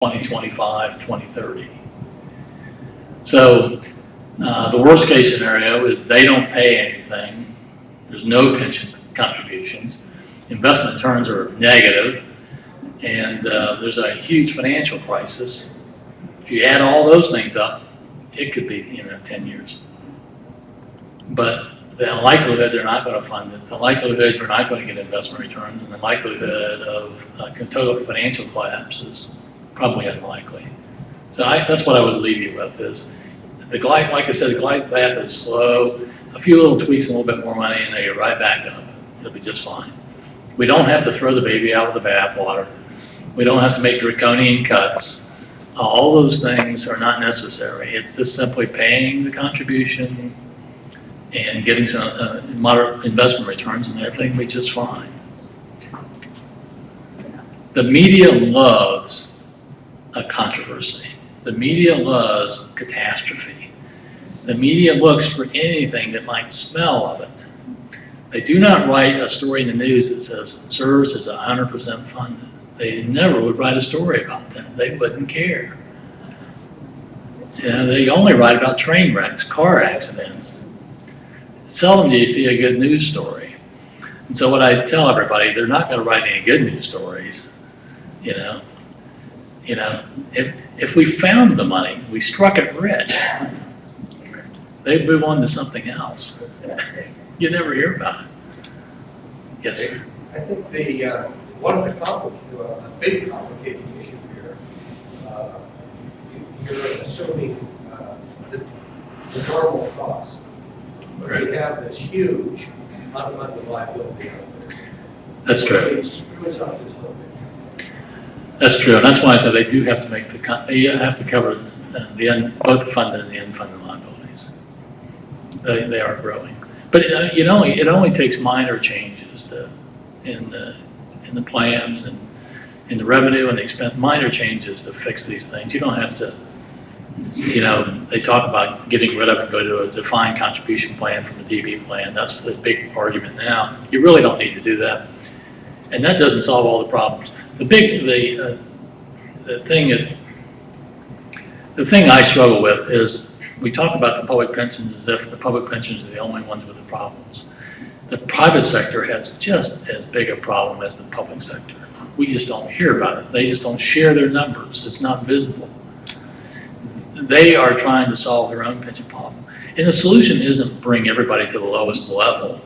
2025, 2030. So the worst case scenario is they don't pay anything. There's no pension contributions. Investment returns are negative, and there's a huge financial crisis. If you add all those things up, it could be 10 years. But the likelihood they're not going to fund it, the likelihood you're not going to get investment returns, and the likelihood of total financial collapse is probably unlikely. So that's what I would leave you with is like I said, the glide path is slow. A few little tweaks and a little bit more money, and then you're right back up. It'll be just fine. We don't have to throw the baby out with the bathwater. We don't have to make draconian cuts. All those things are not necessary. It's just simply paying the contribution and getting some moderate investment returns, and everything will be just fine. The media loves a controversy. The media loves catastrophe. The media looks for anything that might smell of it. They do not write a story in the news that says service is 100% funded. They never would write a story about that. They wouldn't care. They only write about train wrecks, car accidents. Seldom do you see a good news story. And so what I tell everybody, they're not going to write any good news stories. If we found the money, we struck it rich, they'd move on to something else. You never hear about it. Yes, sir. I think one of the a big complicating issue here, you're assuming the normal cost. But Right. we have this huge unfunded liability out there. That's true. It screws up this whole picture. That's true. And that's why I said they do have to make you have to cover both the funded and the unfunded liabilities. They are growing. But it only takes minor changes in the plans and in the revenue and the expense, minor changes to fix these things. You don't have to, they talk about getting rid of it, go to a defined contribution plan from a DB plan. That's the big argument now. You really don't need to do that. And that doesn't solve all the problems. The thing I struggle with is we talk about the public pensions as if the public pensions are the only ones with the problems. The private sector has just as big a problem as the public sector. We just don't hear about it. They just don't share their numbers. It's not visible. They are trying to solve their own pension problem. And the solution isn't bring everybody to the lowest level.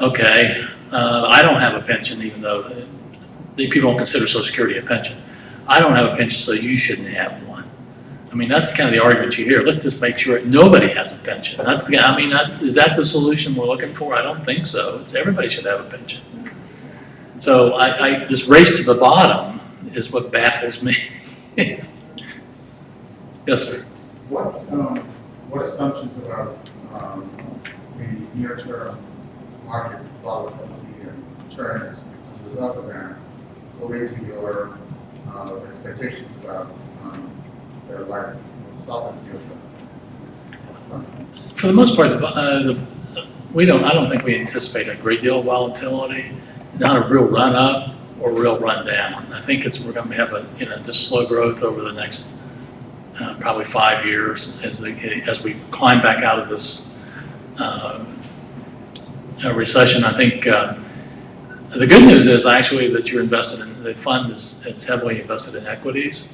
Okay, I don't have a pension, even though people don't consider Social Security a pension. I don't have a pension, so you shouldn't have one. I mean, that's kind of the argument you hear. Let's just make sure nobody has a pension. Is that the solution we're looking for? I don't think so. Everybody should have a pension. So this race to the bottom is what baffles me. Yes, sir. What assumptions about the near-term market volatility and trends as a result of that will lead to your expectations about the life solvency of the For the most part, I don't think we anticipate a great deal of volatility, not a real run up or real run down. I think we're going to have just slow growth over the next probably 5 years as we climb back out of this recession. I think the good news is actually that you're invested in, the fund is heavily invested in equities.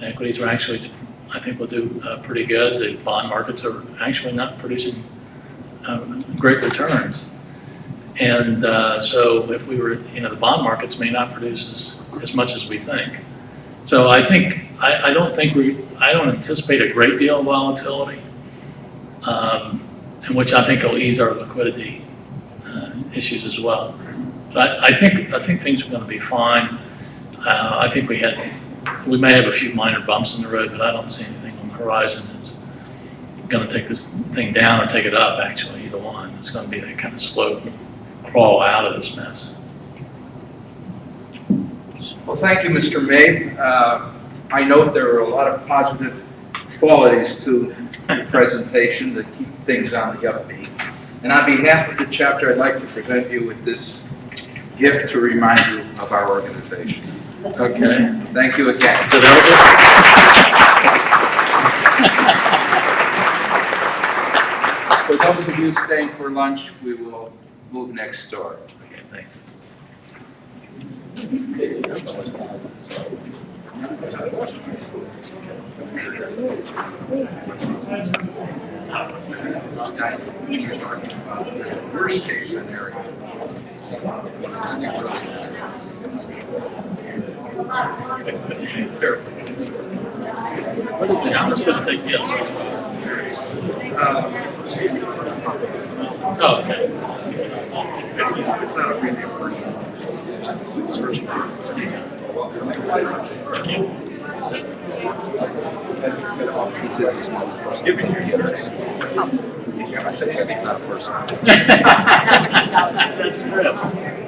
Equities are actually, I think, will do pretty good. The bond markets are actually not producing great returns. And so if we were, the bond markets may not produce as much as we think. So I think, I don't anticipate a great deal of volatility, and which I think will ease our liquidity issues as well. But I think things are going to be fine. I think we may have a few minor bumps in the road, but I don't see anything on the horizon that's going to take this thing down or take it up, actually, either one. It's going to be that kind of slow crawl out of this mess. Well, thank you, Mr. Mabe. I note there are a lot of positive qualities to the presentation that keep things on the upbeat. And on behalf of the chapter, I'd like to present you with this gift to remind you of our organization. Okay. Thank you again. So that For those of you staying for lunch, we will move next door. okay, thanks. Worst case scenario. What is it? How much does it take? Yes. Oh, okay. It's not a really important. Thank you. He says he's not supposed to give you gifts. It's not personal. That's true.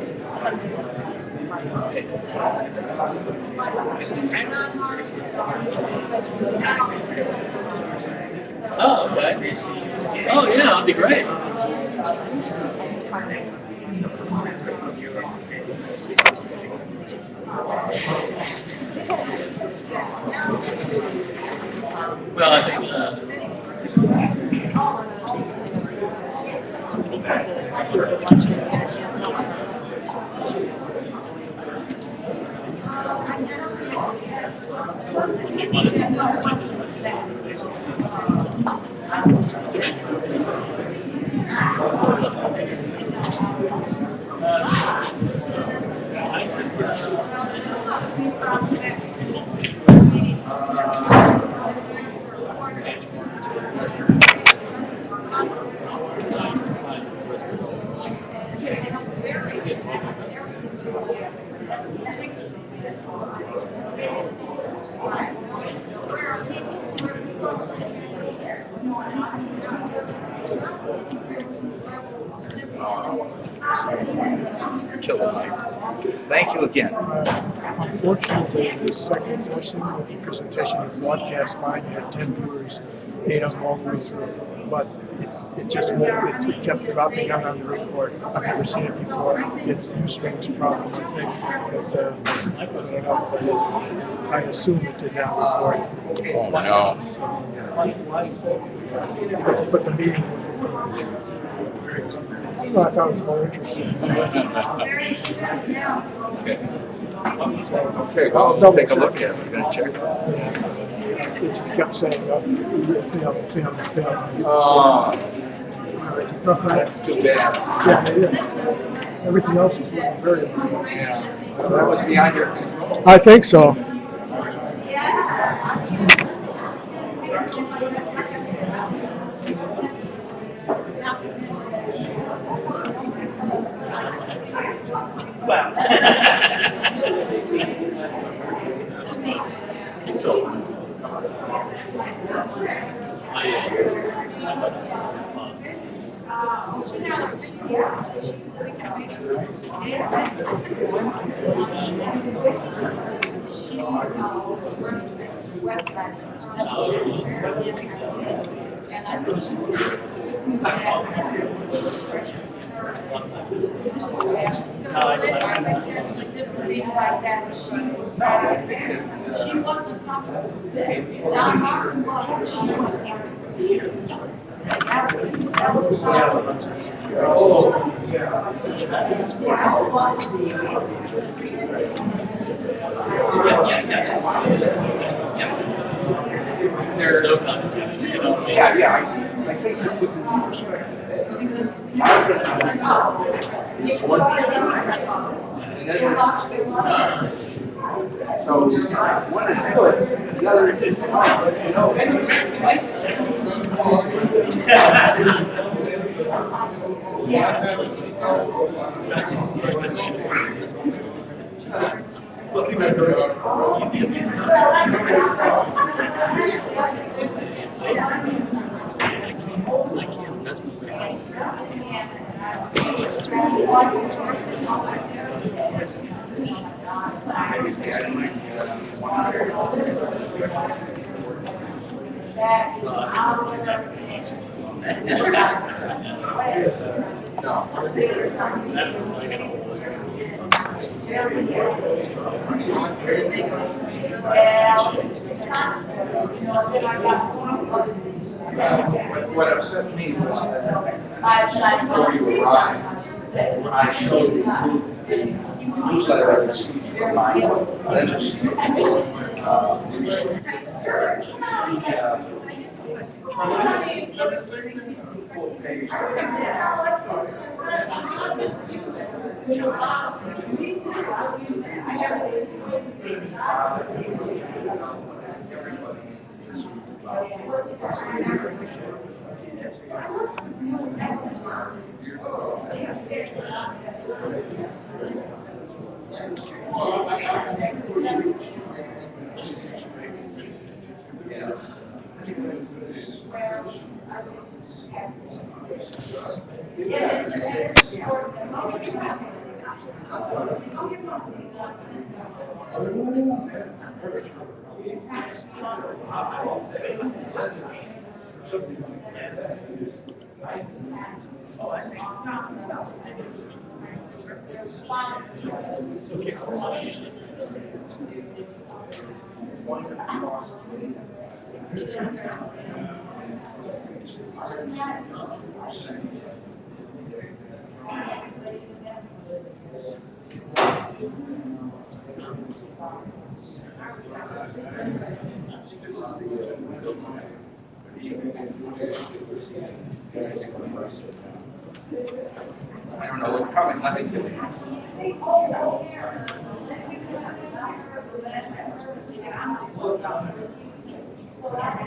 Oh, okay. Oh, yeah, that'd be great. Well, I think, Thank you again. Unfortunately, the second session of the presentation was broadcast fine. You had 10 viewers, 8 of them all the way through. But it just won't, it kept dropping down on the report. I've never seen it before. It's the U-Strings problem, I think. It's, I don't know, but I assume it did not report. Oh, no. So, but the meeting was well, I thought it was more interesting. Okay, well, we'll take a look at it. We're going to check. It just kept saying, film. Oh, It's not that's too bad. Yeah, yeah. Everything else was looking very amazing. Yeah. That was beyond your control. I think so. Things like that, but she wasn't comfortable. Don Martin was, she was there's no conversation, you know. Yeah, I think you put it in perspective. It's one thing, and then there's the state. So one is good, the other is fine, but you know. What upset me was that before you arrived, I showed you the newsletter I received from my legislature. I don't know, it's probably nothing to me.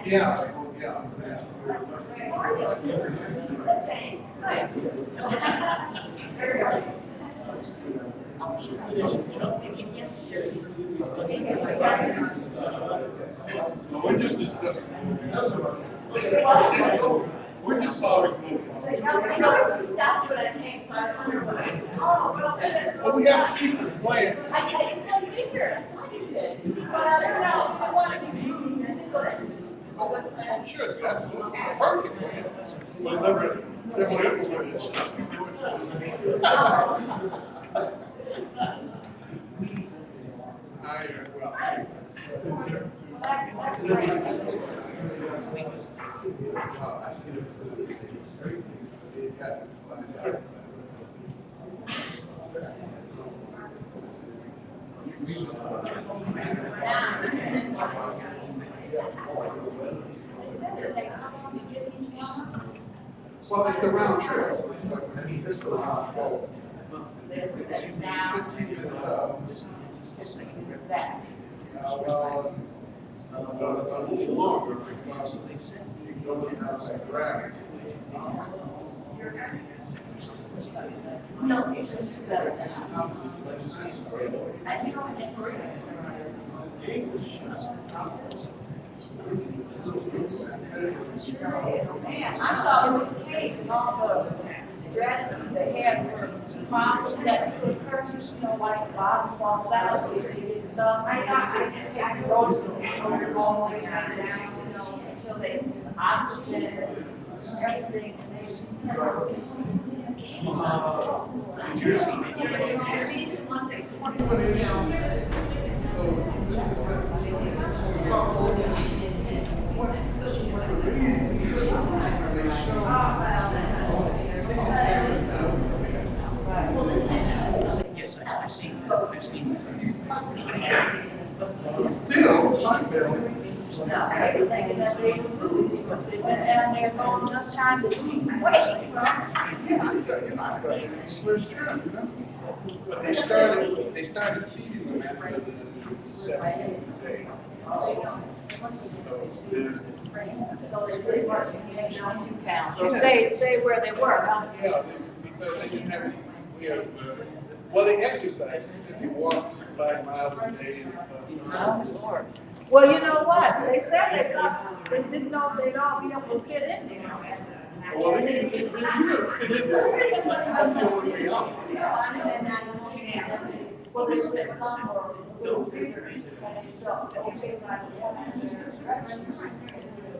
Yeah. We're just discussing. We're just solving movies. Well, we have a secret plan. Oh, I'm sure it's absolutely perfect plan. But never implement it. Well, it's the round trip. It's the round trip. Well, a little longer because you go outside drag. I saw the case and all the strategies they had for problems that could occur, you know, like the bottom falls out, and stuff. I wrote some all the way down, you know, until they oxygen and everything, and they just no, they were thinking that they were losing, but they went down there going enough time to lose some weight. But they started feeding them after the 7th day. So they really weren't gaining 2 pounds. So stay where they were, huh? Yeah, because they didn't have any, well, they exercised, they walked 5 miles a day and stuff. Oh, Lord. Well, you know what? They said they didn't know they'd all be able to fit in there. Well, you gotta fit in there. That's the only way out. Well, they said some were.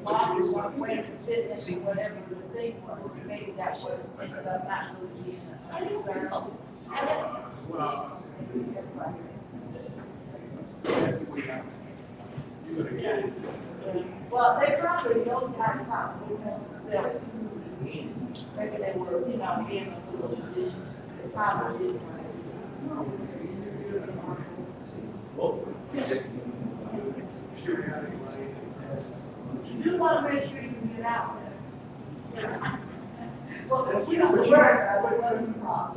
bosses want to wait to fit into whatever the thing was, maybe that was, not really being a concern. Well, they probably don't have probably themselves. Maybe they were, in a little position, they probably didn't. You do want to make sure you can get out there. Well, you know, the word, I wasn't wrong.